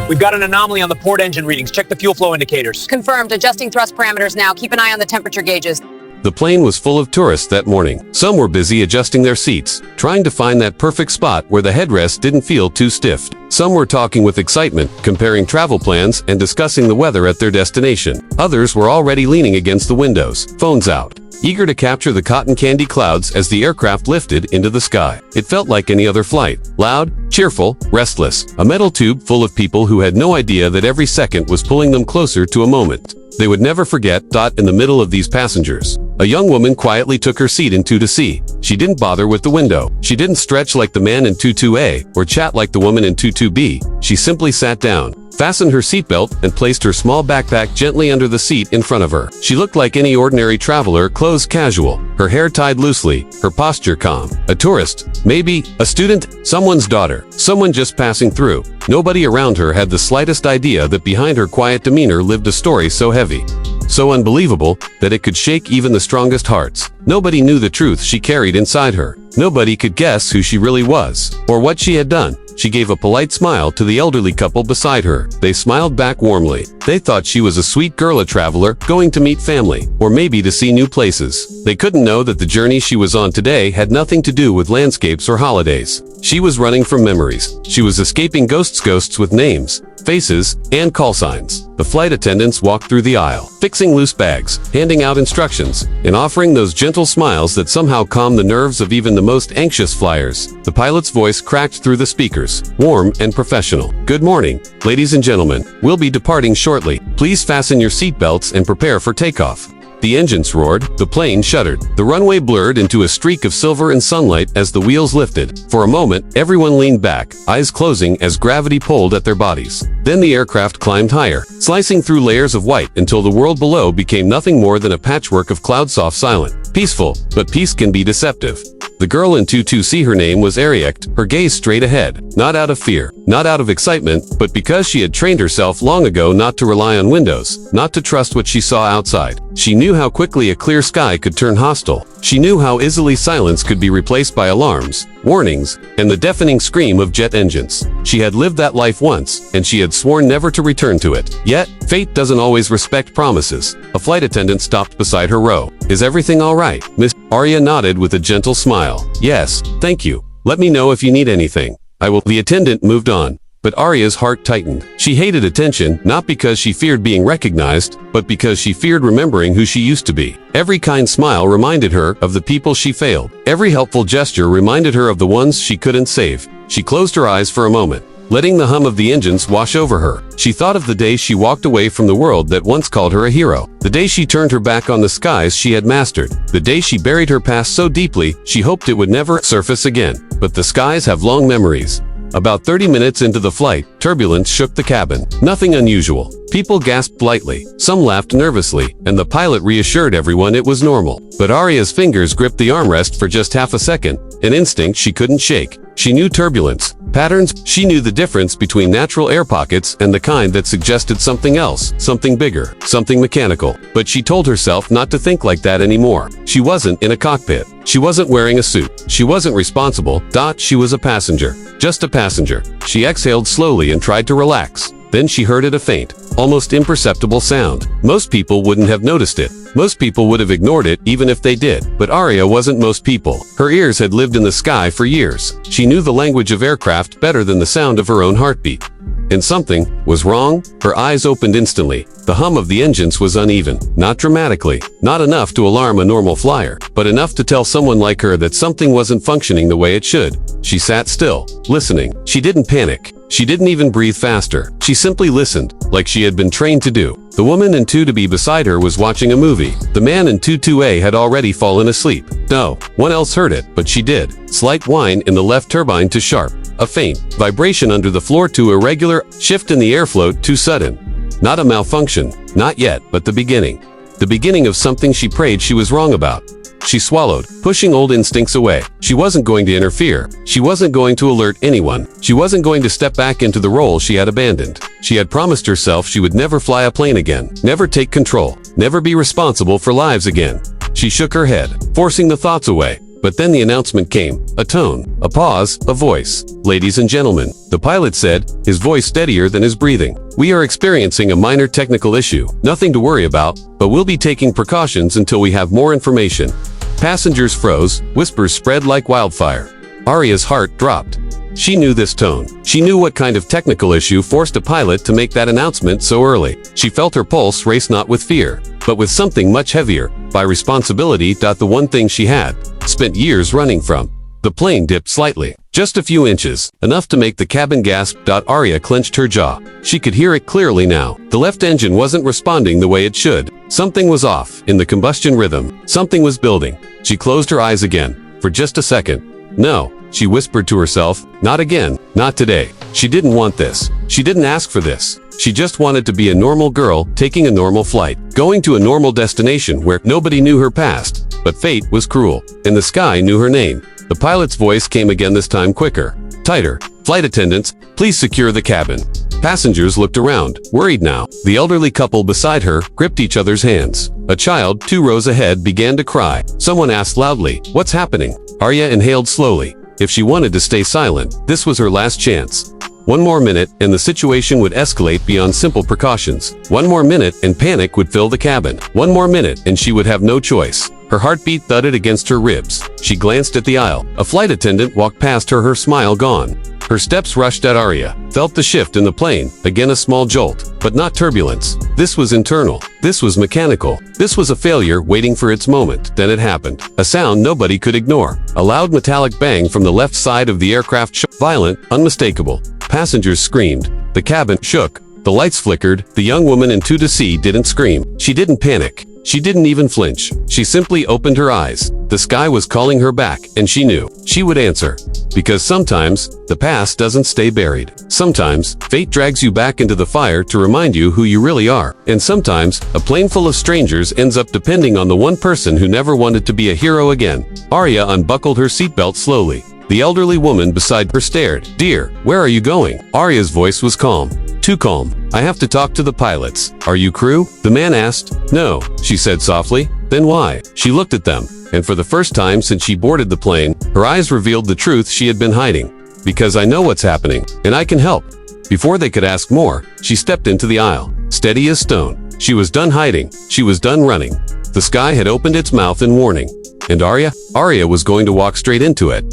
We've got an anomaly on the port engine readings. Check the fuel flow indicators. Confirmed. Adjusting thrust parameters now. Keep an eye on the temperature gauges. The plane was full of tourists that morning. Some were busy adjusting their seats, trying to find that perfect spot where the headrest didn't feel too stiff. Some were talking with excitement, comparing travel plans and discussing the weather at their destination. Others were already leaning against the windows, phones out, eager to capture the cotton candy clouds as the aircraft lifted into the sky. It felt like any other flight. Loud, cheerful, restless. A metal tube full of people who had no idea that every second was pulling them closer to a moment they would never forget. In the middle of these passengers, a young woman quietly took her seat in 2-C. She didn't bother with the window. She didn't stretch like the man in 2-A or chat like the woman in 2-B. She simply sat down, fastened her seatbelt, and placed her small backpack gently under the seat in front of her. She looked like any ordinary traveler, clothes casual, her hair tied loosely, her posture calm. A tourist, maybe, a student, someone's daughter, someone just passing through. Nobody around her had the slightest idea that behind her quiet demeanor lived a story so heavy, so unbelievable, that it could shake even the strongest hearts. Nobody knew the truth she carried inside her. Nobody could guess who she really was, or what she had done. She gave a polite smile to the elderly couple beside her. They smiled back warmly. They thought she was a sweet girl, a traveler, going to meet family, or maybe to see new places. They couldn't know that the journey she was on today had nothing to do with landscapes or holidays. She was running from memories. She was escaping ghosts with names, faces, and call signs. The flight attendants walked through the aisle, fixing loose bags, handing out instructions, and offering those gentle smiles that somehow calmed the nerves of even the most anxious flyers. The pilot's voice cracked through the speakers, warm and professional. "Good morning, ladies and gentlemen. We'll be departing shortly. Please fasten your seatbelts and prepare for takeoff." The engines roared, the plane shuddered. The runway blurred into a streak of silver and sunlight as the wheels lifted. For a moment, everyone leaned back, eyes closing as gravity pulled at their bodies. Then the aircraft climbed higher, slicing through layers of white until the world below became nothing more than a patchwork of clouds, soft, silent, peaceful, but peace can be deceptive. The girl in 2-C, her name was Ariette, her gaze straight ahead, not out of fear, not out of excitement, but because she had trained herself long ago not to rely on windows, not to trust what she saw outside. She knew how quickly a clear sky could turn hostile. She knew how easily silence could be replaced by alarms, warnings, and the deafening scream of jet engines. She had lived that life once, and she had sworn never to return to it. Yet, fate doesn't always respect promises. A flight attendant stopped beside her row. "Is everything all right, Miss?" Arya nodded with a gentle smile. "Yes, thank you. Let me know if you need anything. I will." The attendant moved on, but Arya's heart tightened. She hated attention, not because she feared being recognized, but because she feared remembering who she used to be. Every kind smile reminded her of the people she failed. Every helpful gesture reminded her of the ones she couldn't save. She closed her eyes for a moment, letting the hum of the engines wash over her. She thought of the day she walked away from the world that once called her a hero. The day she turned her back on the skies she had mastered. The day she buried her past so deeply she hoped it would never surface again. But the skies have long memories. About 30 minutes into the flight, turbulence shook the cabin. Nothing unusual. People gasped lightly, some laughed nervously, and the pilot reassured everyone it was normal. But Arya's fingers gripped the armrest for just half a second, an instinct she couldn't shake. She knew turbulence, patterns. She knew the difference between natural air pockets and the kind that suggested something else, something bigger, something mechanical. But she told herself not to think like that anymore. She wasn't in a cockpit. She wasn't wearing a suit. She wasn't responsible. She was a passenger. Just a passenger. She exhaled slowly and tried to relax. Then she heard a faint, almost imperceptible sound. Most people wouldn't have noticed it. Most people would have ignored it even if they did. But Arya wasn't most people. Her ears had lived in the sky for years. She knew the language of aircraft better than the sound of her own heartbeat. And something was wrong. Her eyes opened instantly. The hum of the engines was uneven, not dramatically, not enough to alarm a normal flyer, but enough to tell someone like her that something wasn't functioning the way it should. She sat still, listening. She didn't panic. She didn't even breathe faster. She simply listened, like she had been trained to do. The woman in 2-B beside her was watching a movie. The man in 2-A had already fallen asleep. No one else heard it, but she did. Slight whine in the left turbine too sharp. A faint vibration under the floor too irregular. Shift in the airflow too sudden. Not a malfunction. Not yet, but the beginning. The beginning of something she prayed she was wrong about. She swallowed, pushing old instincts away. She wasn't going to interfere. She wasn't going to alert anyone. She wasn't going to step back into the role she had abandoned. She had promised herself she would never fly a plane again, never take control, never be responsible for lives again. She shook her head, forcing the thoughts away. But then the announcement came. A tone, a pause, a voice. "Ladies and gentlemen," the pilot said, his voice steadier than his breathing. "We are experiencing a minor technical issue. Nothing to worry about, but we'll be taking precautions until we have more information." Passengers froze, whispers spread like wildfire. Arya's heart dropped. She knew this tone. She knew what kind of technical issue forced a pilot to make that announcement so early. She felt her pulse race not with fear, but with something much heavier, by responsibility. The one thing she had spent years running from. The plane dipped slightly, just a few inches, enough to make the cabin gasp. Arya clenched her jaw. She could hear it clearly now. The left engine wasn't responding the way it should. Something was off in the combustion rhythm. Something was building. She closed her eyes again, for just a second. "No," she whispered to herself, "not again, not today." She didn't want this. She didn't ask for this. She just wanted to be a normal girl, taking a normal flight, going to a normal destination where nobody knew her past. But fate was cruel, and the sky knew her name. The pilot's voice came again, this time quicker, tighter. "Flight attendants, please secure the cabin." Passengers looked around, worried now. The elderly couple beside her gripped each other's hands. A child 2 rows ahead began to cry. Someone asked loudly, "What's happening?" Arya inhaled slowly. If she wanted to stay silent, this was her last chance. One more minute, and the situation would escalate beyond simple precautions. One more minute, and panic would fill the cabin. One more minute, and she would have no choice. Her heartbeat thudded against her ribs. She glanced at the aisle. A flight attendant walked past her, her smile gone. Her steps rushed at Arya, felt the shift in the plane, again a small jolt, but not turbulence. This was internal. This was mechanical. This was a failure waiting for its moment. Then it happened. A sound nobody could ignore. A loud metallic bang from the left side of the aircraft shook. Violent, unmistakable. Passengers screamed. The cabin shook. The lights flickered. The young woman in 2C didn't scream. She didn't panic. She didn't even flinch. She simply opened her eyes. The sky was calling her back, and she knew she would answer. Because sometimes, the past doesn't stay buried. Sometimes, fate drags you back into the fire to remind you who you really are. And sometimes, a plane full of strangers ends up depending on the one person who never wanted to be a hero again. Arya unbuckled her seatbelt slowly. The elderly woman beside her stared. "Dear, where are you going?" Arya's voice was calm. Too calm. "I have to talk to the pilots." "Are you crew?" the man asked. "No," she said softly. "Then why?" She looked at them, and for the first time since she boarded the plane, her eyes revealed the truth she had been hiding. "Because I know what's happening, and I can help." Before they could ask more, she stepped into the aisle, steady as stone. She was done hiding. She was done running. The sky had opened its mouth in warning. And Arya was going to walk straight into it.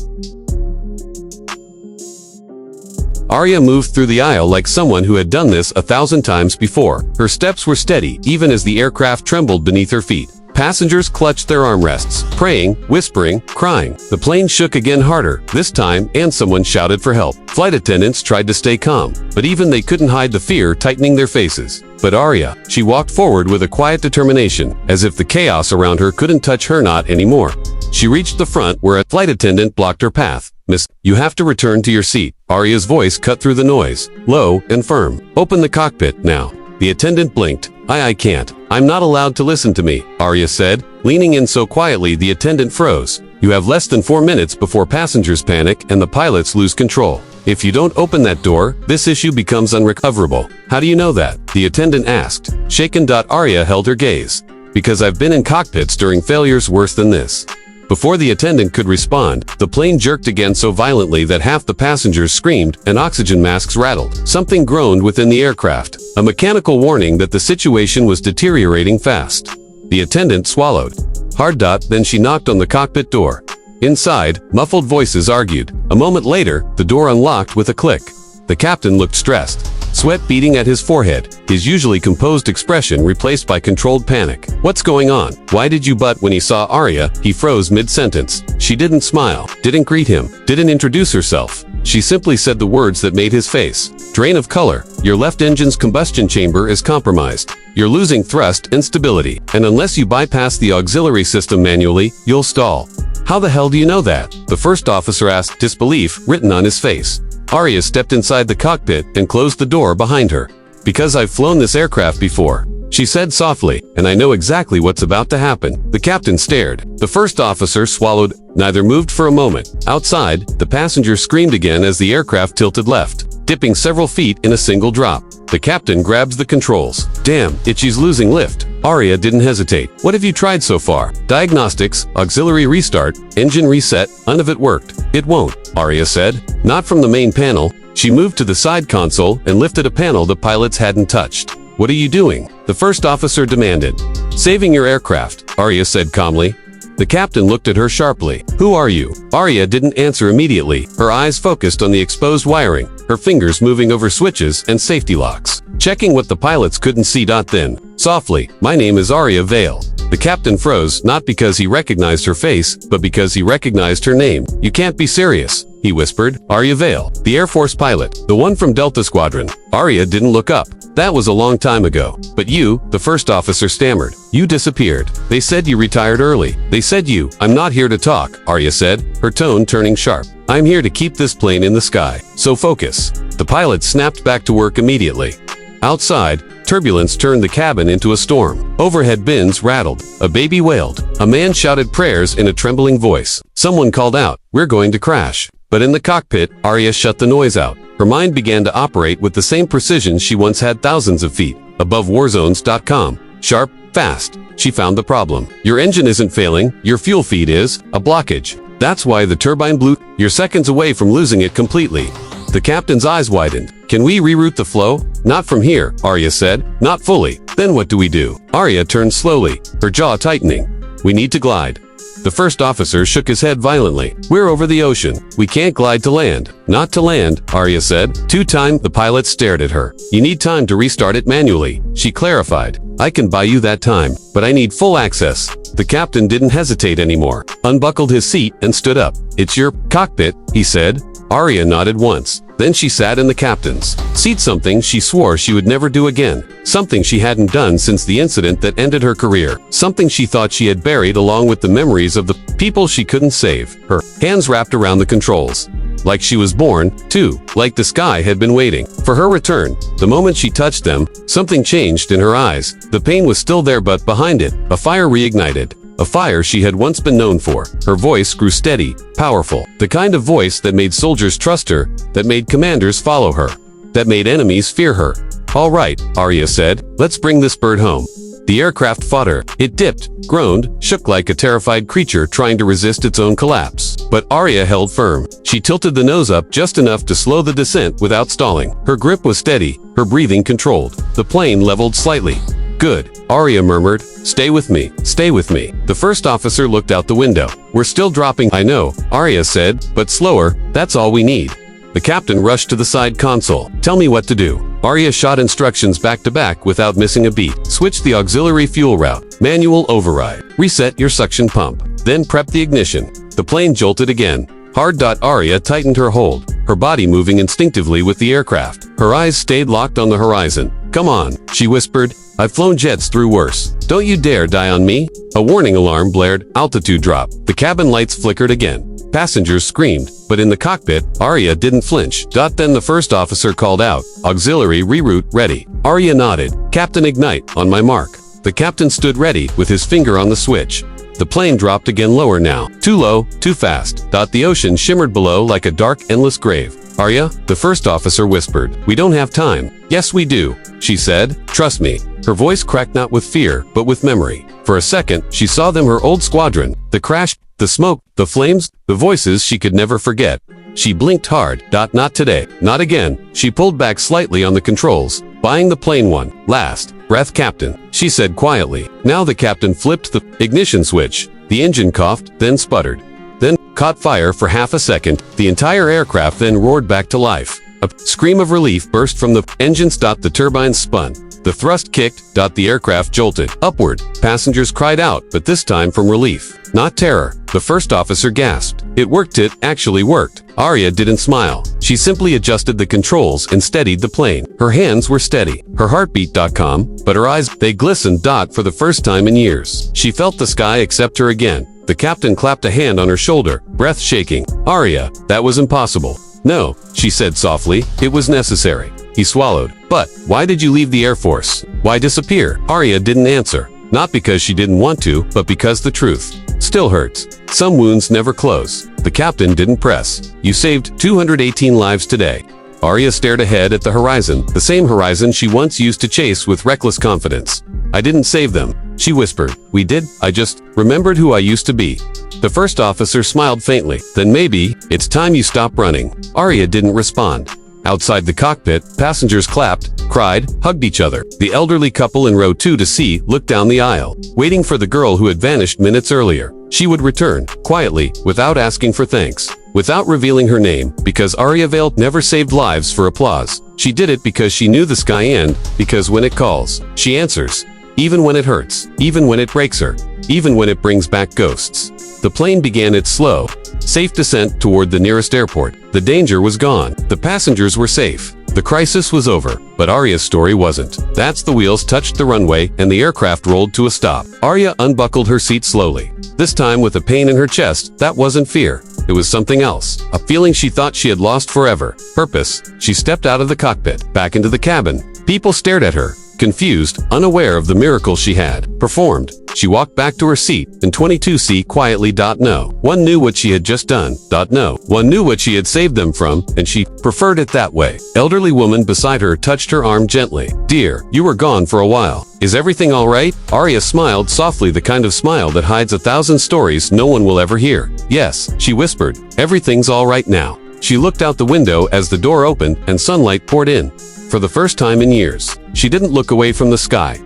Arya moved through the aisle like someone who had done this 1,000 times before. Her steps were steady, even as the aircraft trembled beneath her feet. Passengers clutched their armrests, praying, whispering, crying. The plane shook again harder, this time, and someone shouted for help. Flight attendants tried to stay calm, but even they couldn't hide the fear tightening their faces. But Arya, she walked forward with a quiet determination, as if the chaos around her couldn't touch her not anymore. She reached the front where a flight attendant blocked her path. "Miss, you have to return to your seat." Arya's voice cut through the noise, low and firm. "Open the cockpit, now." The attendant blinked. I can't. I'm not allowed to listen to me," Arya said. Leaning in so quietly the attendant froze. "You have less than 4 minutes before passengers panic and the pilots lose control. If you don't open that door, this issue becomes unrecoverable." "How do you know that?" the attendant asked. Shaken. Arya held her gaze. "Because I've been in cockpits during failures worse than this." Before the attendant could respond, the plane jerked again so violently that half the passengers screamed and oxygen masks rattled. Something groaned within the aircraft, a mechanical warning that the situation was deteriorating fast. The attendant swallowed hard. Then she knocked on the cockpit door. Inside, muffled voices argued. A moment later, the door unlocked with a click. The captain looked stressed, sweat beading at his forehead, his usually composed expression replaced by controlled panic. "What's going on? Why did you?" But when he saw Arya, he froze mid-sentence. She didn't smile, didn't greet him, didn't introduce herself. She simply said the words that made his face drain of color. "Your left engine's combustion chamber is compromised. You're losing thrust and stability, and unless you bypass the auxiliary system manually, you'll stall." "How the hell do you know that?" the first officer asked, disbelief written on his face. Arya stepped inside the cockpit and closed the door behind her. "Because I've flown this aircraft before," she said softly, "and I know exactly what's about to happen." The captain stared. The first officer swallowed. Neither moved for a moment. Outside, the passenger screamed again as the aircraft tilted left, dipping several feet in a single drop. The captain grabs the controls. "Damn, she's losing lift." Arya didn't hesitate. What have you tried so far? Diagnostics, auxiliary restart, engine reset, none of it worked. It won't, Arya said. Not from the main panel. She moved to the side console and lifted a panel the pilots hadn't touched. What are you doing? The first officer demanded. Saving your aircraft, Arya said calmly. The captain looked at her sharply. Who are you? Arya didn't answer immediately, her eyes focused on the exposed wiring, her fingers moving over switches and safety locks, checking what the pilots couldn't see. Then, softly, my name is Arya Vale. The captain froze, not because he recognized her face, but because he recognized her name. You can't be serious, he whispered. Arya Vale, the Air Force pilot, the one from Delta Squadron. Arya didn't look up. That was a long time ago. But you, the first officer stammered. You disappeared. They said you retired early. They said you. I'm not here to talk, Arya said, her tone turning sharp. I'm here to keep this plane in the sky. So focus. The pilot snapped back to work immediately. Outside, turbulence turned the cabin into a storm. Overhead bins rattled. A baby wailed. A man shouted prayers in a trembling voice. Someone called out, "We're going to crash." But in the cockpit, Arya shut the noise out. Her mind began to operate with the same precision she once had thousands of feet above warzones.com. Sharp, fast. She found the problem. Your engine isn't failing, your fuel feed is, a blockage. That's why the turbine blew. You're seconds away from losing it completely. The captain's eyes widened. Can we reroute the flow? Not from here, Arya said. Not fully. Then what do we do? Arya turned slowly, her jaw tightening. We need to glide. The first officer shook his head violently. We're over the ocean. We can't glide to land. Not to land, Arya said. Time. The pilot stared at her. You need time to restart it manually, she clarified. I can buy you that time, but I need full access. The captain didn't hesitate anymore, unbuckled his seat and stood up. It's your cockpit, he said. Arya nodded once. Then she sat in the captain's seat, something she swore she would never do again. Something she hadn't done since the incident that ended her career. Something she thought she had buried along with the memories of the people she couldn't save. Her hands wrapped around the controls. Like she was born, too. Like the sky had been waiting for her return. The moment she touched them, something changed in her eyes. The pain was still there, but behind it, a fire reignited. A fire she had once been known for. Her voice grew steady, powerful. The kind of voice that made soldiers trust her, that made commanders follow her, that made enemies fear her. All right, Arya said, let's bring this bird home. The aircraft fought her. It dipped, groaned, shook like a terrified creature trying to resist its own collapse. But Arya held firm. She tilted the nose up just enough to slow the descent without stalling. Her grip was steady, her breathing controlled. The plane leveled slightly. Good, Arya murmured. Stay with me, stay with me. The first officer looked out the window. We're still dropping. I know, Arya said, but slower. That's all we need. The captain rushed to the side console. Tell me what to do. Arya shot instructions back to back without missing a beat. Switch the auxiliary fuel route. Manual override. Reset your suction pump. Then prep the ignition. The plane jolted again. Hard. Arya tightened her hold, her body moving instinctively with the aircraft. Her eyes stayed locked on the horizon. Come on, she whispered. I've flown jets through worse. Don't you dare die on me. A warning alarm blared. Altitude drop. The cabin lights flickered again. Passengers screamed, but in the cockpit, Arya didn't flinch. Then the first officer called out, auxiliary reroute ready. Arya nodded. Captain, ignite, on my mark. The captain stood ready with his finger on the switch. The plane dropped again, lower now. Too low, too fast. The ocean shimmered below like a dark, endless grave. Arya, the first officer whispered. We don't have time. Yes, we do, she said. Trust me. Her voice cracked not with fear, but with memory. For a second, she saw them, her old squadron, the crash, the smoke, the flames, the voices she could never forget. She blinked hard. Not today. Not again. She pulled back slightly on the controls, buying the plane one last breath. Captain, she said quietly. Now the captain flipped the ignition switch. The engine coughed, then sputtered, then caught fire for half a second. The entire aircraft then roared back to life. A scream of relief burst from the engines. The turbines spun. The thrust kicked. The aircraft jolted upward. Passengers cried out, but this time from relief, not terror. The first officer gasped. It worked. It actually worked. Arya didn't smile. She simply adjusted the controls and steadied the plane. Her hands were steady. Her heartbeat calm, but her eyes, they glistened. For the first time in years, she felt the sky accept her again. The captain clapped a hand on her shoulder, breath shaking. Arya, that was impossible. No, she said softly, it was necessary. He swallowed. But why did you leave the Air Force? Why disappear? Arya didn't answer. Not because she didn't want to, but because the truth still hurts. Some wounds never close. The captain didn't press. You saved 218 lives today. Arya stared ahead at the horizon, the same horizon she once used to chase with reckless confidence. I didn't save them. She whispered. We did. I just remembered who I used to be. The first officer smiled faintly. Then maybe it's time you stop running. Arya didn't respond. Outside the cockpit, passengers clapped, cried, hugged each other. The elderly couple in row 2 to C looked down the aisle, waiting for the girl who had vanished minutes earlier. She would return, quietly, without asking for thanks, without revealing her name, because Arya Vale never saved lives for applause. She did it because she knew the sky and, because when it calls, she answers. Even when it hurts, even when it breaks her, even when it brings back ghosts. The plane began its slow, safe descent toward the nearest airport. The danger was gone. The passengers were safe. The crisis was over, but Arya's story wasn't. That's the wheels touched the runway and the aircraft rolled to a stop. Arya unbuckled her seat slowly, this time with a pain in her chest. That wasn't fear. It was something else, a feeling she thought she had lost forever. Purpose. She stepped out of the cockpit, back into the cabin. People stared at her, confused, unaware of the miracle she had performed. She walked back to her seat, and 22C quietly. No. One knew what she had just done. No. One knew what she had saved them from, and she preferred it that way. Elderly woman beside her touched her arm gently. Dear, you were gone for a while. Is everything all right? Arya smiled softly, the kind of smile that hides 1,000 stories no one will ever hear. Yes, she whispered. Everything's all right now. She looked out the window as the door opened and sunlight poured in. For the first time in years, she didn't look away from the sky.